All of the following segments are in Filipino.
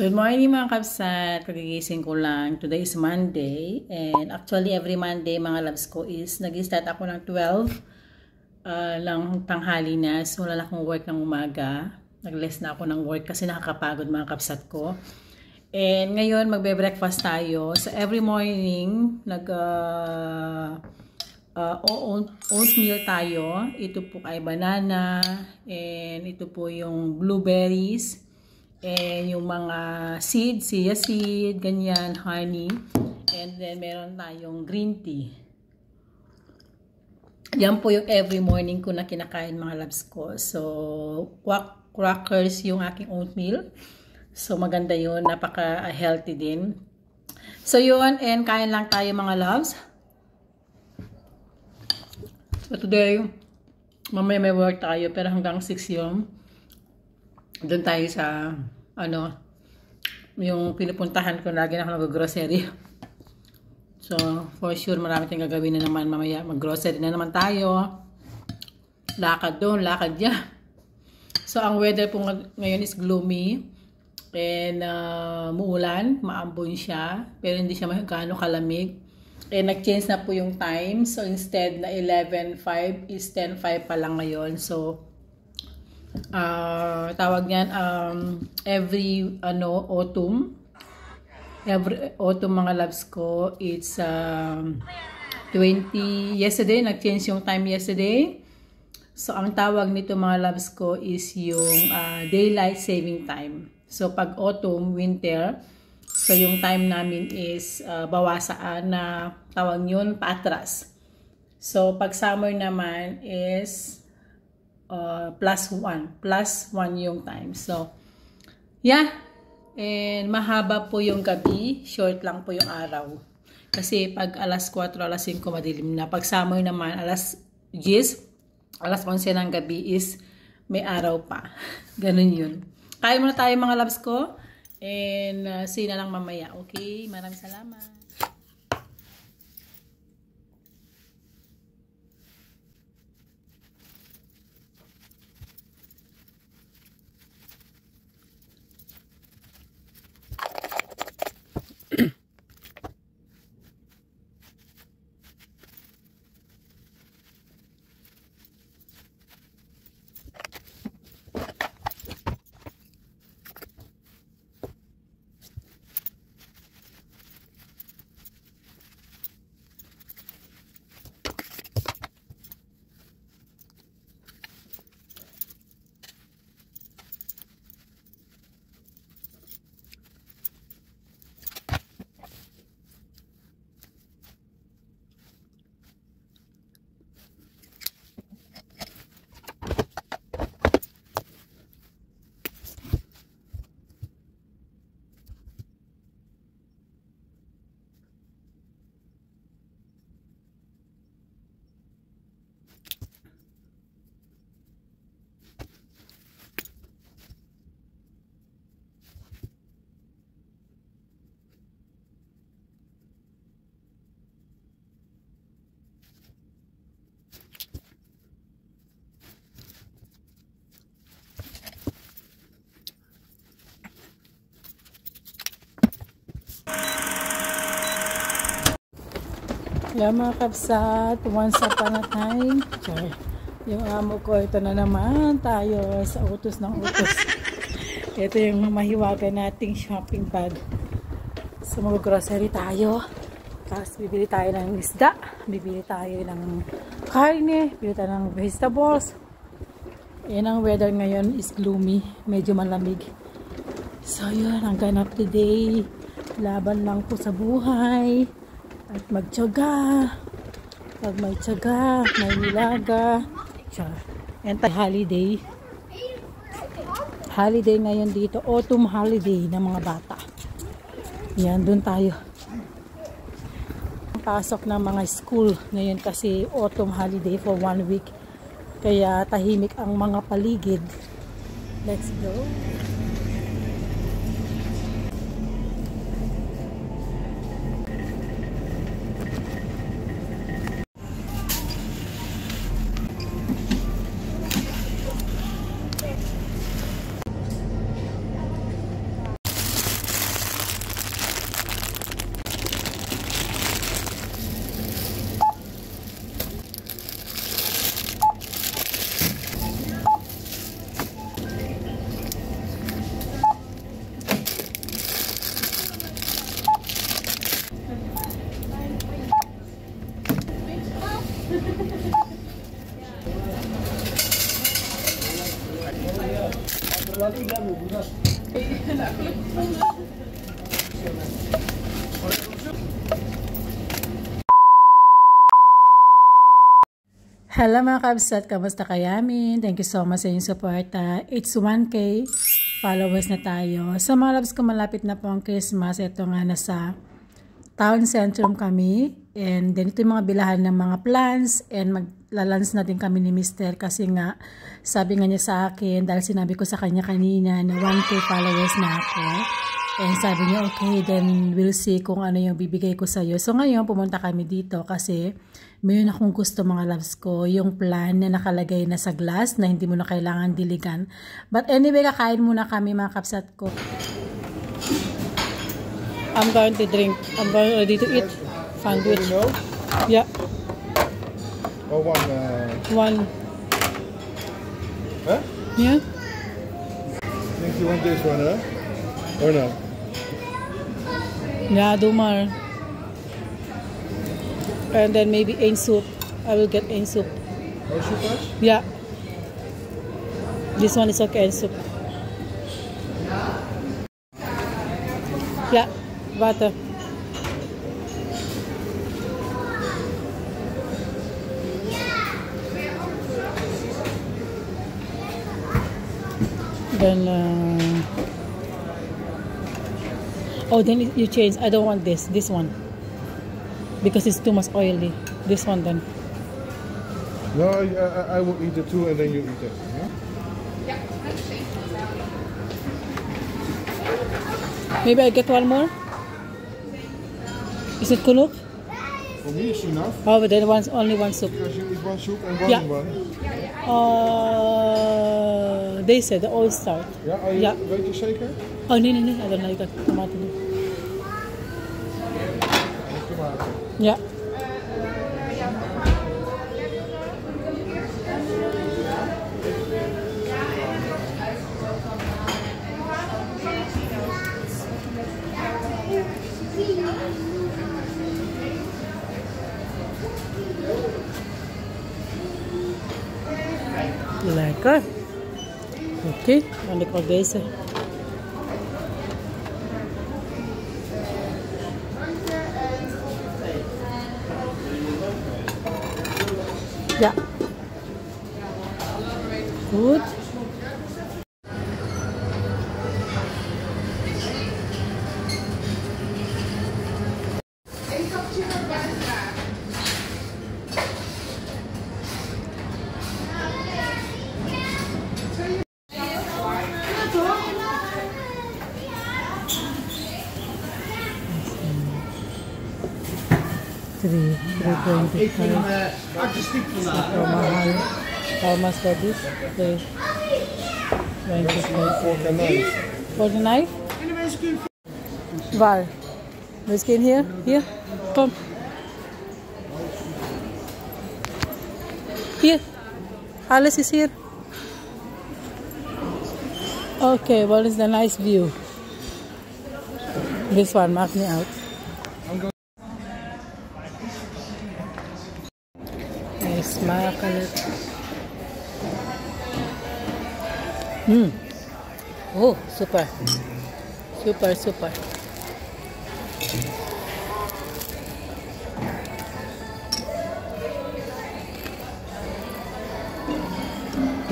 Good morning mga kapsat, kagigising ko lang. Today is Monday and actually every Monday mga loves ko is nag-start ako ng 12 ng tanghali na. So wala akong work ng umaga. Nag-less na ako ng work kasi nakakapagod mga kapsat ko. And ngayon magbe-breakfast tayo. So every morning oatmeal tayo. Ito po ay banana and ito po yung blueberries. And yung mga seed, chia seed, ganyan, honey. And then meron tayong green tea. Yan po yung every morning ko na kinakain mga loves ko. So, crackers yung aking oatmeal. So, maganda yun. Napaka-healthy din. So, yun. And kain lang tayo mga loves. So, today, mamaya may work tayo. Pero hanggang 6 yun. Doon tayo sa, yung pinupuntahan ko, lagi na ako nag-grocery. So, for sure, marami tayong gagawin na naman mamaya. Mag-grocery na naman tayo. Lakad doon, lakad dyan. So, ang weather po ngayon is gloomy. And, muulan, maambon siya. Pero hindi siya gaano kalamig. And, nag-change na po yung time. So, instead na 11:05 is 10:05 pa lang ngayon. So, tawag niyan every autumn mga loves ko, it's 20 yesterday, nag-change yung time yesterday. So ang tawag nito mga loves ko is yung daylight saving time. So pag autumn, winter, so yung time namin is bawasaan na tawag yun paatras. So pag summer naman is plus 1 yung time. So, yeah. And mahaba po yung gabi, short lang po yung araw. Kasi pag alas 4, alas 5 madilim na. Pag summer naman, alas 10, alas 11 ng gabi is may araw pa. Ganun yun. Kaya muna tayo mga loves ko. And see na lang mamaya. Okay? Maraming salamat. Yeah, mga kapsat, once upon a time, yung amo ko, ito na naman tayo sa utos ng utos. Ito yung mahiwaga nating shopping bag. So mag-grocery tayo, tapos bibili tayo ng isda, bibili tayo ng karne, bibili tayo ng vegetables. Yan ang weather ngayon is gloomy, medyo malamig. So yun, ang ganap today, laban lang po sa buhay. At magtiyaga. Pag may tiyaga, may nilaga. And holiday. Holiday ngayon dito. Autumn holiday ng mga bata. Yan, dun tayo. Pasok ng mga school ngayon kasi autumn holiday for 1 week. Kaya tahimik ang mga paligid. Let's go. Hello mga kabsat, kamusta kayamin? Thank you so much sa inyong support. It's 1K followers na tayo. Sa mga loves ko, malapit na po ang Christmas. Ito nga, nasa town centrum kami. And then ito yung mga bilahan ng mga plants. And maglalunch natin kami ni Mr. Kasi nga, sabi nga niya sa akin, dahil sinabi ko sa kanya kanina na 1K followers na ako. And sabi niya, okay, then we'll see kung ano yung bibigay ko sa'yo. So ngayon, pumunta kami dito kasi mayroon akong gusto mga loves ko, yung plan na nakalagay na sa glass na hindi mo na kailangan diligan. But anyway, kakain muna kami mga kapsat ko. I'm going to drink. I'm going ready to eat sandwich. Yeah. Oh, One. Huh? Yeah. Think you want this one, huh? Or no? Yeah, do more. And then maybe ain soup. I will get ain soup. Oh, soup first? Yeah. This one is okay, ain soup. Yeah, butter. Then, oh, then you change. I don't want this one. Because it's too much oily. This one then. No, I will eat the two and then you eat it. Yeah? Maybe I get one more? Is it kunuk? For me, it's enough. Oh, but then only one soup. Because you eat one soup and one Yeah. one. They said the oil start. Yeah, are you ready to shake it? Oh, no, I don't like that. Tomato. Yeah. Lekker. Oké, dan ik ook deze. Ja. Goed. $3.25. Mahal. How much for this? $3.25. For the knife? Waar? The skin here? Here? Come. Here. Alles is here. Okay, what is the nice view? This one, mark me out. Makalat. Oh, super. Super.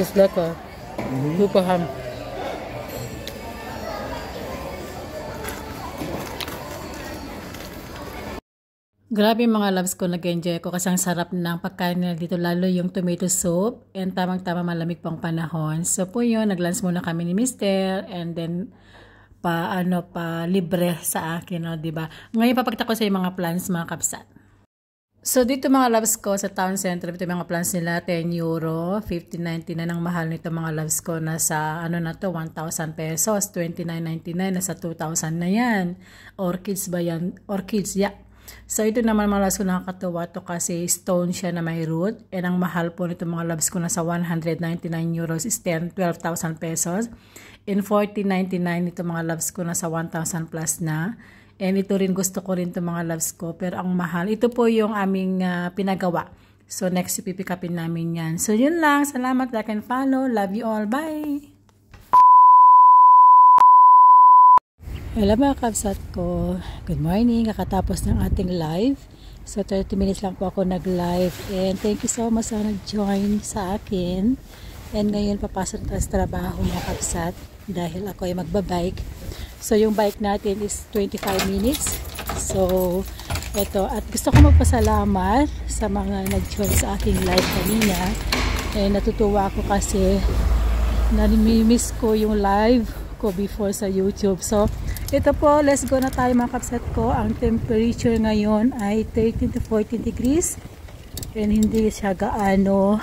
Just lekker. Super ham. Grabe mga loves ko, nag-enjoy ko kasi ang sarap ng pagkain nila dito, lalo yung tomato soup and tamang-tama malamig pang panahon. So po yun, nag-lunch muna kami ni Mr. and then pa libre sa akin, no, diba? Ngayon papakita ko sa yung mga plans mga kapsat. So dito mga loves ko sa town center, ito mga plans nila, €10, $15.99 ang mahal nito mga loves ko, nasa ano na to, 1,000 pesos, $29.99, nasa 2,000 na yan. Orchids ba yan? Orchids, yeah. So ito naman mga loves ko, nakakatuwa to kasi stone siya na may root, and ang mahal po nito mga loves ko nasa €199 is 12,000 pesos, and $14.99 ito mga loves ko nasa 1,000 plus na. And ito rin gusto ko rin ito mga loves ko, pero ang mahal. Ito po yung aming pinagawa. So next ipipikapin namin yan. So yun lang, salamat, like and follow, love you all, bye! Hello mga kabsat ko. Good morning. Kakatapos ng ating live. So 30 minutes lang po ako nag-live. And thank you so much sa nag-join sa akin. And ngayon papasok tayo sa trabaho mga kabsat. Dahil ako ay magbabike. So yung bike natin is 25 minutes. So eto. At gusto ko magpasalamat sa mga nag-join sa aking live kanina. And natutuwa ako kasi nami-miss ko yung live ko before sa YouTube. So ito po, let's go na tayo mga kabsat ko. Ang temperature ngayon ay 13 to 14 degrees and hindi siya gaano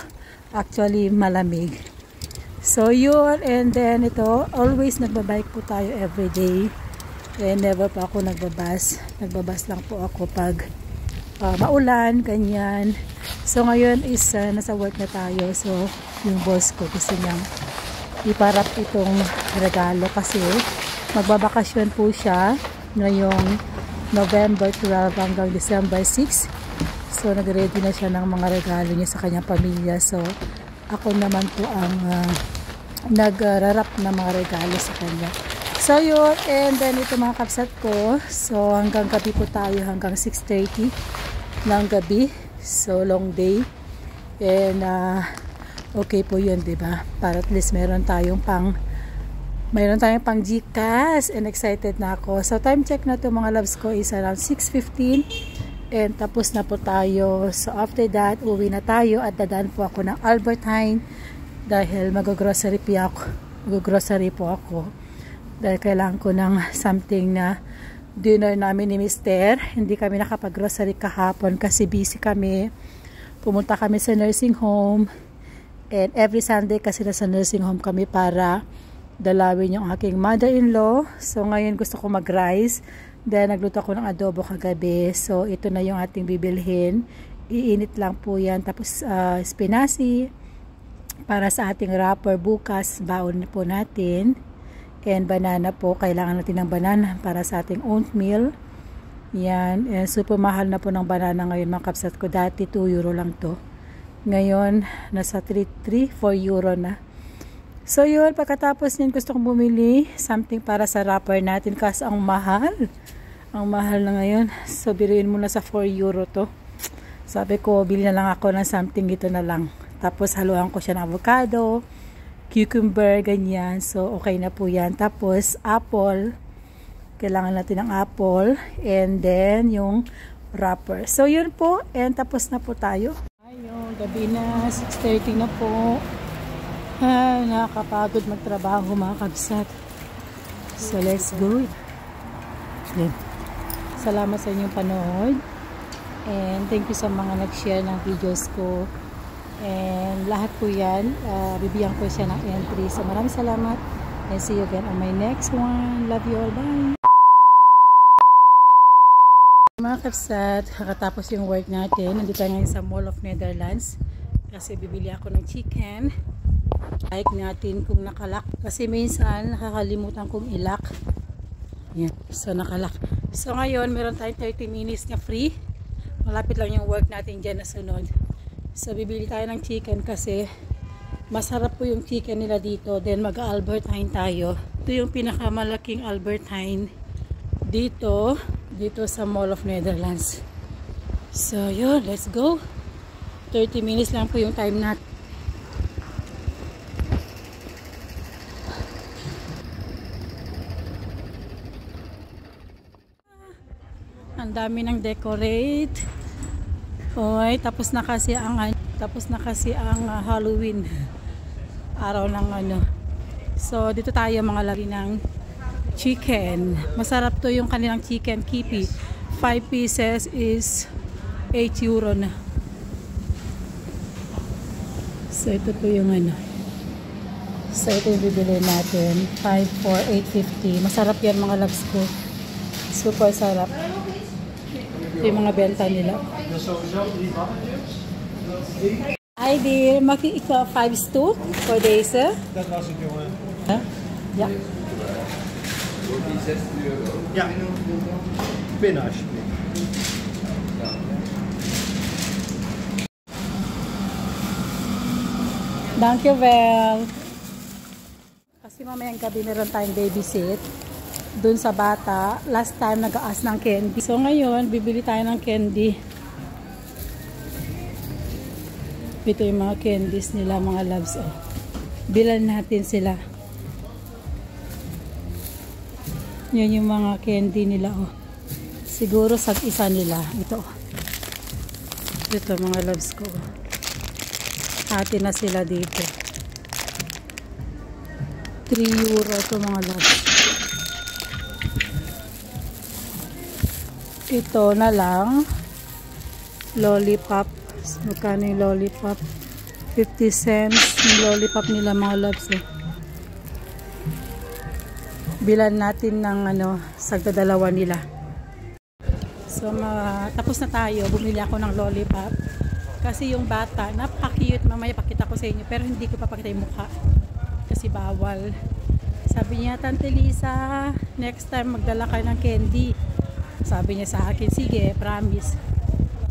actually malamig. So yun, and then ito, always nagbabike po tayo everyday and never pa ako nagbabas lang po ako pag maulan, ganyan. So ngayon is nasa work na tayo. So yung boss ko gusto niyang iparap itong regalo kasi magbabakasyon po siya ngayong November 12 hanggang December 6. So nag-ready na siya ng mga regalo niya sa kanyang pamilya. So ako naman po ang nag-rarap na mga regalo sa kanya. So yun, and then ito mga kabsat ko. So hanggang gabi po tayo, hanggang 6:30 ng gabi. So long day. And okay po yun, diba? Para at least meron tayong pang Gcash and excited na ako. So time check na to mga loves ko is around 6:15 and tapos na po tayo. So after that, uwi na tayo at dadaan po ako ng Albertine dahil mag-grocery po ako. Dahil kailangan ko ng something na dinner namin ni Mister. Hindi kami nakapag-grocery kahapon kasi busy kami. Pumunta kami sa nursing home and every Sunday kasi nasa nursing home kami para dalawin yung aking mother-in-law. So ngayon gusto ko mag-rice. Then nagluto ako ng adobo kagabi. So ito na yung ating bibilhin. Iinit lang po yan. Tapos spinaci para sa ating wrapper bukas. Baon po natin. And banana po. Kailangan natin ng banana para sa ating oatmeal. Yan. And super mahal na po ng banana ngayon mga kapsat ko. Dati 2 euro lang to. Ngayon nasa 4 euro na. So yun, pagkatapos nyan gusto kong bumili something para sa wrapper natin kasi ang mahal na ngayon. So biruin muna sa 4 euro to. Sabi ko, bili na lang ako ng something dito na lang. Tapos haluan ko siya ng avocado, cucumber, ganyan. So okay na po yan. Tapos apple, kailangan natin ng apple, and then yung wrapper. So yun po, and tapos na po tayo. Ayun, gabi na, 6:30 na po. Ay, nakakapagod magtrabaho mga kabsat. So let's go. Yan. Salamat sa inyong panood. And thank you sa mga nag-share ng videos ko. And lahat po yan, bibigyan ko siya ng entry. So maraming salamat. And see you again on my next one. Love you all. Bye. Mga kabsat, kakatapos yung work natin. Nandito tayo ngayon sa Mall of Netherlands. Kasi bibili ako ng chicken. Like natin kung nakalak kasi minsan nakakalimutan kong ilak. Yan. So nakalak. So ngayon meron tayong 30 minutes na free. Malapit lang yung work natin dyan na sunod. So bibili tayo ng chicken kasi masarap po yung chicken nila dito. Then mag-Albertine tayo. Ito yung pinakamalaking Albertine dito sa Mall of Netherlands. So yun, let's go. 30 minutes lang po yung time natin. Ang dami ng decorate. Oy, tapos na kasi ang Halloween. Araw ng ano. So dito tayo mga lari ng chicken. Masarap to yung kanilang chicken kipi. 5 pieces is 8 euro na. So ito po yung ano. So ito yung bibili natin. 5 for 8.50. Masarap yan mga loves ko. Super sarap. Ito yung mga benta nila. Hi dear, mag ik 5 stuk voor deze? Dat was het jongen. Ja. Ja. Binnen alsjeblieft. Dankjewel. Kasi mamayang gabi meron tayong babysit. dun sa bata. Last time nag-aas ng candy. So ngayon, bibili tayo ng candy. Ito yung mga candies nila, mga loves. Oh. Bilan natin sila. Yan yung mga candy nila. Oh. Siguro sa isa nila. Ito. Ito mga loves ko. Hati na sila dito. 3 euro ito mga loves. Ito na lang. Lollipop. Magkano yung lollipop? 50 cents. Yung lollipop nila mga loves. Eh. Bilan natin ng sagdadalawa nila. So, tapos na tayo. Bumili ako ng lollipop. Kasi yung bata, napaka-cute. Mamaya pakita ko sa inyo. Pero hindi ko papakita yung mukha. Kasi bawal. Sabi niya, Tante Lisa, next time magdala kayo ng candy. Sabi niya sa akin, sige, promise.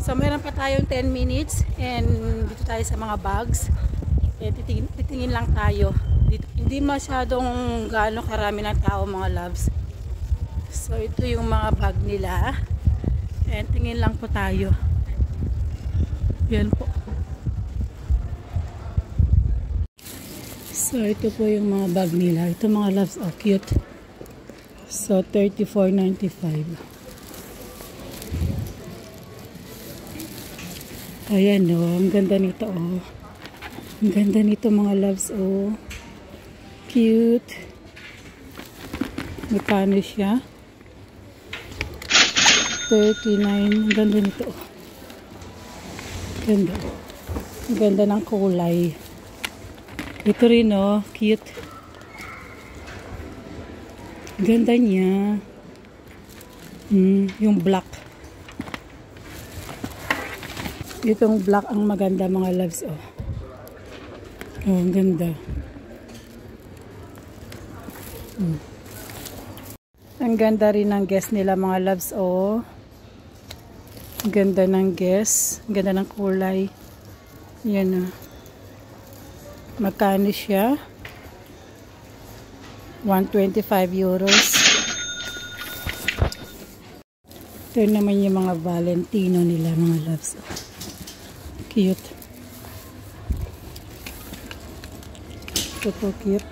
So, meron pa tayong 10 minutes. And dito tayo sa mga bags. And titingin lang tayo. Dito, hindi masyadong gaano karami ng tao mga loves. So, ito yung mga bag nila. And tingin lang po tayo. Yan po. So, ito po yung mga bag nila. Ito mga loves, oh, cute. So, $34.95. Ayan, oh. Ang ganda nito, oh. Ang ganda nito mga loves, oh. Cute. Magkano siya? 39. Ang ganda nito, oh. Ganda. Ang ganda ng kulay. Ito rin, oh. Cute. Ganda niya. Yung black. Itong black ang maganda mga loves, oh. Oh, ang ganda. Ang ganda rin ng guest nila mga loves, oh. Ang ganda ng guest. Ang ganda ng kulay. Yan, oh. Magkano siya? 125 euros. Ito naman yung mga Valentino nila mga loves. Cute. Ito po cute.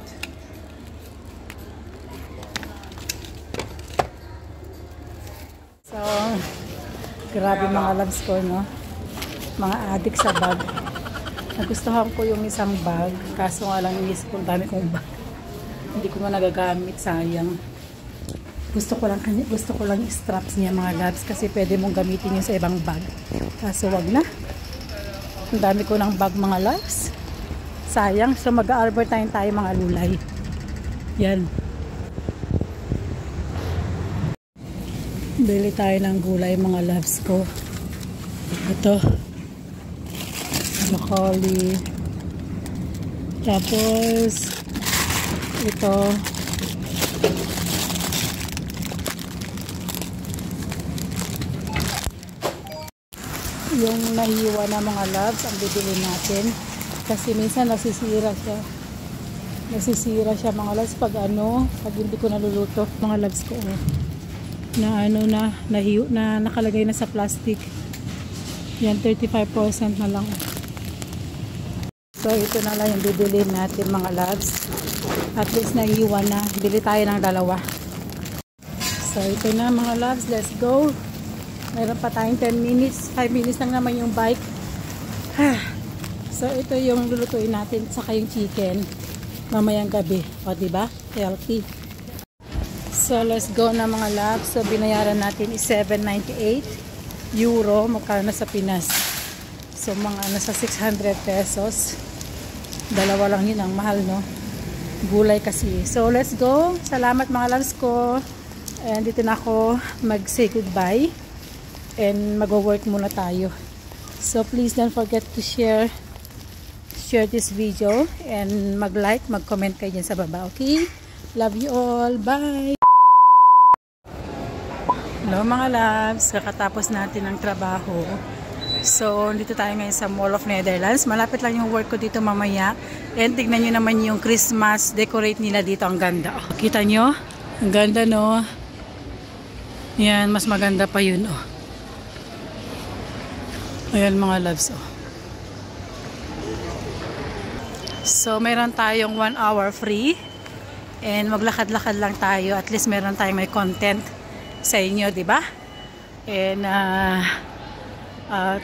So, grabe mga loves ko, no? Mga addict sa bag. Nagustuhan ko yung isang bag. Kaso nga lang inisip ko, dami kong bag. Hindi ko na nagagamit, sayang. Gusto ko lang straps niya mga loves kasi pwede mong gamitin yun sa ibang bag. Kaso wag na. Ang dami ko ng bag mga loves. Sayang. So mag-a-advertise tayo mga lulay. Yan. Bili tayo ng gulay mga loves ko. Ito. Broccoli. Tapos ito. Yung nahiwa na mga loves ang bibili natin kasi minsan nasisira siya mga loves pag hindi ko naluluto mga loves ko, na nakalagay na sa plastic. Yan 35% na lang. So ito na lang yung bibili natin mga loves. At least nahiwa na. Bili tayo ng dalawa. So ito na mga loves, let's go. Meron pa tayong 10 minutes. 5 minutes lang naman yung bike. So, ito yung lulutuin natin. Saka yung chicken. Mamayang gabi. O, diba? Healthy. So, let's go na mga loves. So, binayaran natin is 798 euro. Magkano na sa Pinas. So, mga nasa 600 pesos. Dalawa lang yun. Ang mahal, no? Gulay kasi. So, let's go. Salamat mga loves ko. And dito na ako mag-say goodbye. And mag-work muna tayo. So please don't forget to share this video and mag-like, mag-comment kayo dyan sa baba, okay? Love you all. Bye! Hello mga loves, kakatapos natin ng trabaho. So dito tayo ngayon sa Mall of Netherlands. Malapit lang yung work ko dito mamaya. And tignan nyo naman yung Christmas decorate nila dito, ang ganda. Kita nyo? Ang ganda, no? Yan, mas maganda pa yun, oh. Ayan mga loves, oh. So, meron tayong 1 hour free. And maglakad-lakad lang tayo. At least meron tayong may content sa inyo, di ba? And,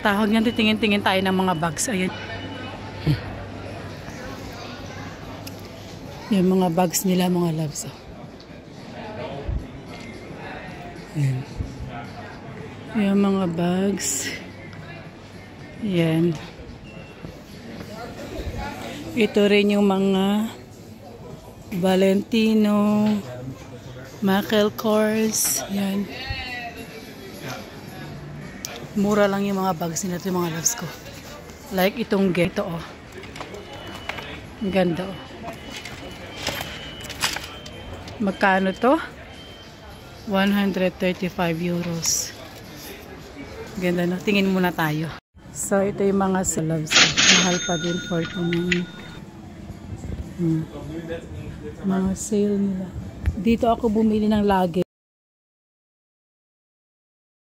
tawag yan, titingin-tingin tayo ng mga bags. Ayan. Yung mga bags nila, mga loves, oh. Ayan. Yung mga bags. Ayan. Ito rin yung mga Valentino, Michael Kors. Yan. Mura lang yung mga bags nila, yung mga loves ko. Like itong geto, oh. Ang ganda, oh. Magkano to? 135 euros. Ganda, no? Tingin muna tayo. So, ito yung mga loves ko. Mahal pa din, 49. Mga sale nila. Dito ako bumili ng lagi.